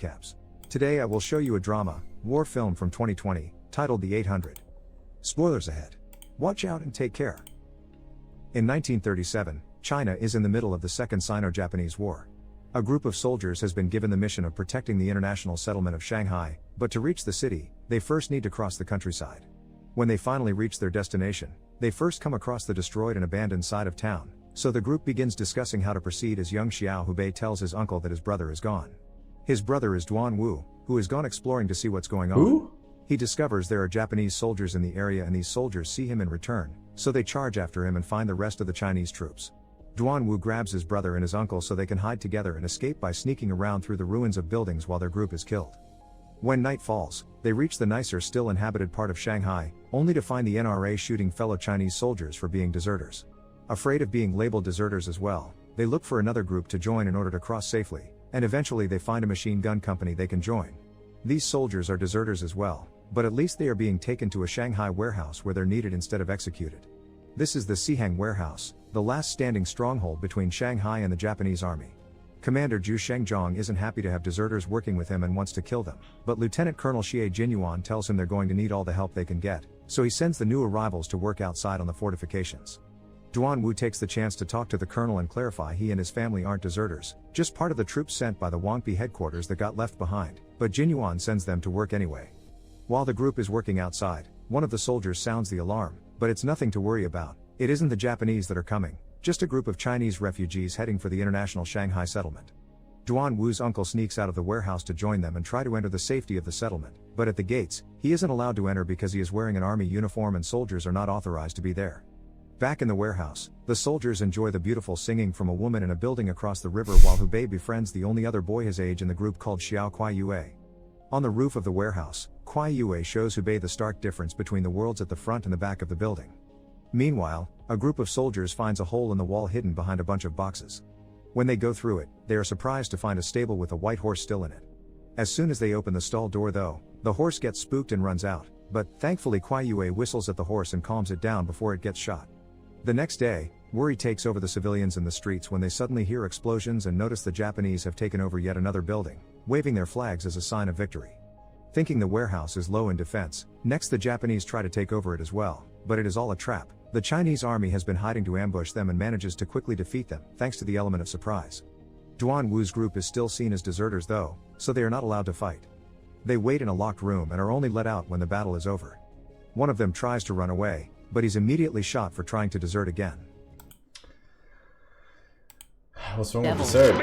recaps. Today I will show you a drama, war film from 2020, titled The 800. Spoilers ahead. Watch out and take care. In 1937, China is in the middle of the Second Sino-Japanese War. A group of soldiers has been given the mission of protecting the international settlement of Shanghai, but to reach the city, they first need to cross the countryside. When they finally reach their destination, they first come across the destroyed and abandoned side of town, so the group begins discussing how to proceed as young Xiao Hubei tells his uncle that his brother is gone. His brother is Duan Wu, who has gone exploring to see what's going on. Who? He discovers there are Japanese soldiers in the area and these soldiers see him in return, so they charge after him and find the rest of the Chinese troops. Duan Wu grabs his brother and his uncle so they can hide together and escape by sneaking around through the ruins of buildings while their group is killed. When night falls, they reach the nicer still inhabited part of Shanghai, only to find the NRA shooting fellow Chinese soldiers for being deserters. Afraid of being labeled deserters as well, they look for another group to join in order to cross safely, and eventually they find a machine gun company they can join. These soldiers are deserters as well, but at least they are being taken to a Shanghai warehouse where they're needed instead of executed. This is the Sihang warehouse, the last standing stronghold between Shanghai and the Japanese army. Commander Zhu Shengzhong isn't happy to have deserters working with him and wants to kill them, but Lieutenant Colonel Xie Jinyuan tells him they're going to need all the help they can get, so he sends the new arrivals to work outside on the fortifications. Duan Wu takes the chance to talk to the colonel and clarify he and his family aren't deserters, just part of the troops sent by the Wangpi headquarters that got left behind, but Jinyuan sends them to work anyway. While the group is working outside, one of the soldiers sounds the alarm, but it's nothing to worry about. It isn't the Japanese that are coming, just a group of Chinese refugees heading for the international Shanghai settlement. Duan Wu's uncle sneaks out of the warehouse to join them and try to enter the safety of the settlement, but at the gates, he isn't allowed to enter because he is wearing an army uniform and soldiers are not authorized to be there. Back in the warehouse, the soldiers enjoy the beautiful singing from a woman in a building across the river while Hubei befriends the only other boy his age in the group called Xiao Kuai Yue. On the roof of the warehouse, Kuai Yue shows Hubei the stark difference between the worlds at the front and the back of the building. Meanwhile, a group of soldiers finds a hole in the wall hidden behind a bunch of boxes. When they go through it, they are surprised to find a stable with a white horse still in it. As soon as they open the stall door though, the horse gets spooked and runs out, but thankfully Kuai Yue whistles at the horse and calms it down before it gets shot. The next day, worry takes over the civilians in the streets when they suddenly hear explosions and notice the Japanese have taken over yet another building, waving their flags as a sign of victory. Thinking the warehouse is low in defense, next the Japanese try to take over it as well, but it is all a trap. The Chinese army has been hiding to ambush them and manages to quickly defeat them, thanks to the element of surprise. Duan Wu's group is still seen as deserters though, so they are not allowed to fight. They wait in a locked room and are only let out when the battle is over. One of them tries to run away, but he's immediately shot for trying to desert again. What's wrong with desert?